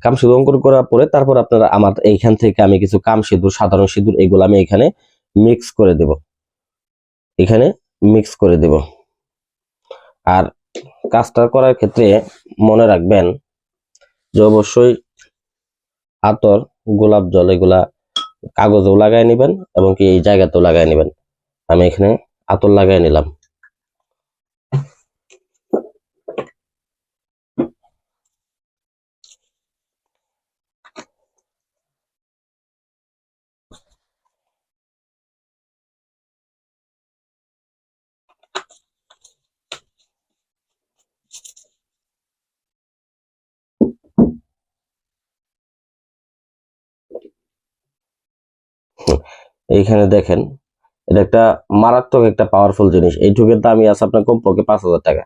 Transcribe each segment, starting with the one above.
কাম সিঁদুর অঙ্কন করার পরে তারপর আপনারা আমার এইখান থেকে আমি কিছু কাম সিঁদুর, সাধারণ সিঁদুর এগুলো আমি এখানে মিক্স করে দেব, এখানে মিক্স করে দেব। আর কাজটা করার ক্ষেত্রে মনে রাখবেন যে অবশ্যই আতর, গোলাপ জল এগুলা কাগজেও লাগাই নেবেন এবং কি এই জায়গাতেও লাগাই নেবেন। আমি এখানে আতর লাগাই নিলাম। এইখানে দেখেন এটা একটা মারাত্মক একটা পাওয়ারফুল জিনিস। এইটুকুর দামই আছে আপনার কমপক্ষে 5,000 টাকা।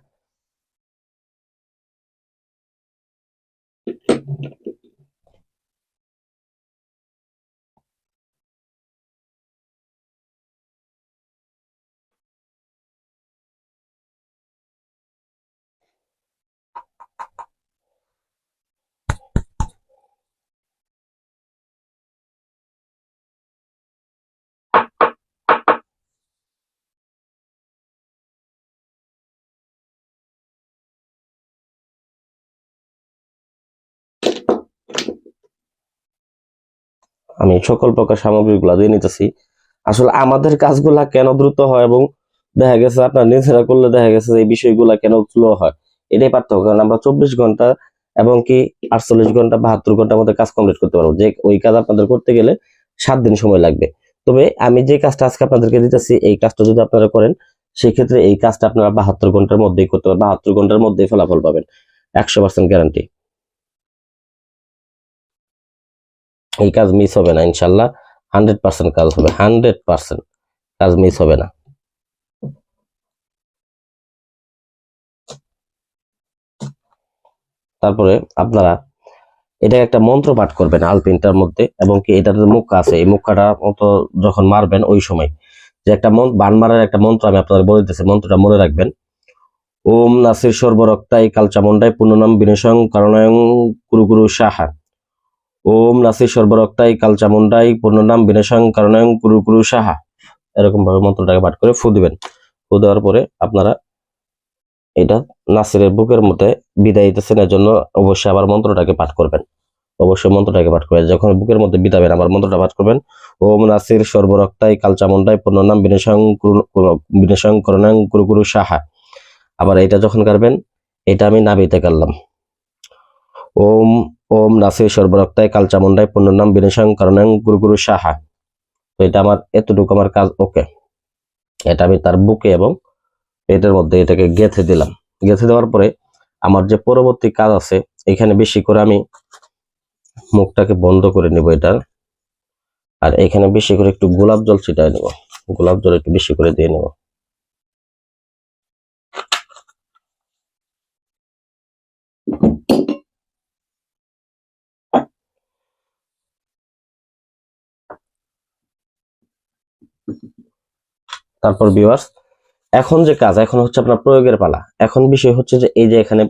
আমি সকল প্রকার সামগ্রীগুলা দিয়ে নিতেছি। আসলে আমাদের কাজগুলা কেন দ্রুত হয় এবং দেখা গেছে আপনার নিজেরা করলে দেখা গেছে এই বিষয়গুলা কেন স্লো হয়, এটাই পার্থক্য। কারণ আমরা 24 ঘন্টা এবং কি 48 ঘন্টা 72 ঘন্টার মধ্যে কাজ কমপ্লিট করতে পারবো, যে ওই কাজ আপনাদের করতে গেলে 7 দিন সময় লাগবে। তবে আমি যে কাজটা আজকে আপনাদেরকে দিতেছি এই কাজটা যদি আপনারা করেন সেই ক্ষেত্রে এই কাজটা আপনারা 72 ঘন্টার মধ্যেই করতে পারবেন, 72 ঘন্টার মধ্যেই ফলাফল পাবেন, 100% গ্যারান্টি। এই কাজ মিস হবে না ইনশাল্লাহ, 100% কাজ হবে, 100% কাজ মিস হবে না। তারপরে আপনারা এটা একটা মন্ত্র পাঠ করবেন আলপিনটার মধ্যে, এবং কি এটার মুখা আছে, এই মুখাটা মতো যখন মারবেন ওই সময় যে একটা বান মারার একটা মন্ত্র আমি আপনাদের বলে দিতেছি, মন্ত্রটা মনে রাখবেন। ওম নাসির সর্বরক্তাই কালচামুন্ডাই পুণ্যনাম বিনশং কারণায়ং কুরু কুরু সাহা। ওম নাসির সর্বরক্তাই কালচামুন্ডাই পুণ্যনাম বিনশং কারণায়ং কুরু কুরু সাহা। এরকম ভাবে মন্ত্রটাকে পাঠ করে ফু দিবেন। ফু দেওয়ার পরে আপনারা এটা নাসিরের বুকের মধ্যে বিদায় দিতেছেন, এর জন্য অবশ্যই আবার মন্ত্রটাকে পাঠ করবেন, অবশ্যই মন্ত্রটাকে পাঠ করবেন। যখন বুকের মধ্যে বিদাবেন আবার মন্ত্রটা পাঠ করবেন। ওম নাসির সর্বরক্তাই কালচামুন্ডাই পুণ্যনাম বিনশং করণাং কুরু কুরু সাহা। আবার এটা যখন করবেন এটা আমি নাবিতে করলাম, ওম ওম নাসির সর্বরক্তাই কালচামুন্ডাই পুণ্যনাম বিনশং করণাং কুরু কুরু সাহা। তো এটা আমার এতটুকু আমার কাজ ওকে। এটা আমি তার বুকে এবং এটার মধ্যে এটাকে গেঁথে দিলাম। গেঁথে দেওয়ার পরে আমার যে পরবর্তী কাজ আছে, এখানে বেশি করে আমি মুখটাকে বন্ধ করে নিব এটার, আর এখানে বেশি করে একটু গোলাপ জল ছিটাই নেব, গোলাপ জল একটু বেশি করে দিয়ে নেব। তারপর ভিউয়ার্স এখন যে কাজ, এখন হচ্ছে আপনার প্রয়োগের পালা। এখন বিষয় হচ্ছে যে এই যে এখানে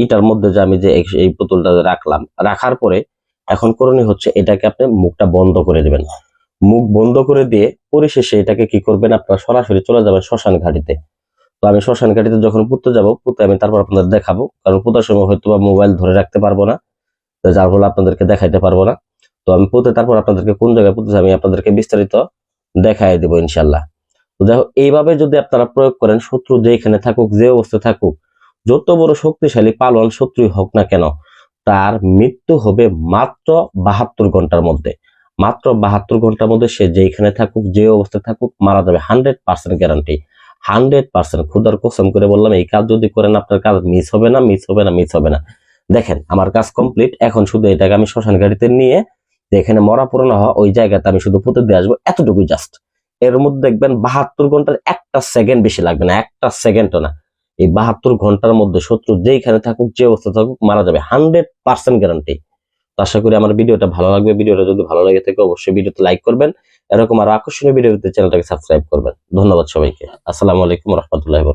ইটার মধ্যে যে আমি যে এই পুতুলটা রাখলাম, রাখার পরে এখন করণীয় হচ্ছে এটাকে আপনি মুখটা বন্ধ করে দিবেন। মুখ বন্ধ করে দিয়ে পরিশেষে এটাকে কি করবেন, আপনারা সরাসরি চলে যাবেন শ্মশান ঘাটিতে। তো আমি শ্মশান ঘাটিতে যখন পুঁততে যাবো, পুঁতে আমি তারপর আপনাদের দেখাবো, কারণ পুঁতার সময় হয়তো বা মোবাইল ধরে রাখতে পারবো না, যার ফলে আপনাদেরকে দেখাইতে পারবো না। তো আমি পুঁতে তারপর আপনাদেরকে কোন জায়গায় পুঁতেছি আমি আপনাদেরকে বিস্তারিত দেখাই দেবো ইনশাল্লাহ। তো দেখো এইভাবে যদি আপনারা প্রয়োগ করেন, শত্রু যেখানে থাকুক, যে অবস্থা থাকুক, যত বড় শক্তিশালী পালন শত্রুই হোক না কেন, তার মৃত্যু হবে মাত্র 72 ঘন্টার মধ্যে। মাত্র 72 ঘন্টার মধ্যে সে যেখানে থাকুক, যে অবস্থায় থাকুক, মারা যাবে, 100% গ্যারান্টি, 100%। খুদার কসম করে বললাম এই কাজ যদি করেন আপনার কাজ মিস হবে না, মিস হবে না, মিস হবে না। দেখেন আমার কাজ কমপ্লিট। এখন শুধু এটাকে আমি শ্মশান গাড়িতে নিয়ে যেখানে মরা পুরনো হয় ওই জায়গাতে আমি শুধু পুঁতে দিয়ে আসবো, এতটুকুই জাস্ট। এর মধ্যে দেখবেন 72 ঘন্টার একটা সেকেন্ড বেশি লাগবে না, একটা সেকেন্ডও না। এই 72 ঘন্টার মধ্যে শত্রু যেখানে থাকুক, যে অবস্থা থাকুক, মারা যাবে, 100% গ্যারান্টি। তো আশা করি আমার ভিডিওটা ভালো লাগবে। ভিডিওটা যদি ভালো লাগে থাকে অবশ্যই ভিডিওতে লাইক করবেন, এরকম আরো আকর্ষণীয় ভিডিও পেতে চ্যানেলটাকে সাবস্ক্রাইব করবেন। ধন্যবাদ সবাইকে। আসসালামু আলাইকুম রহমতুল্লাহ।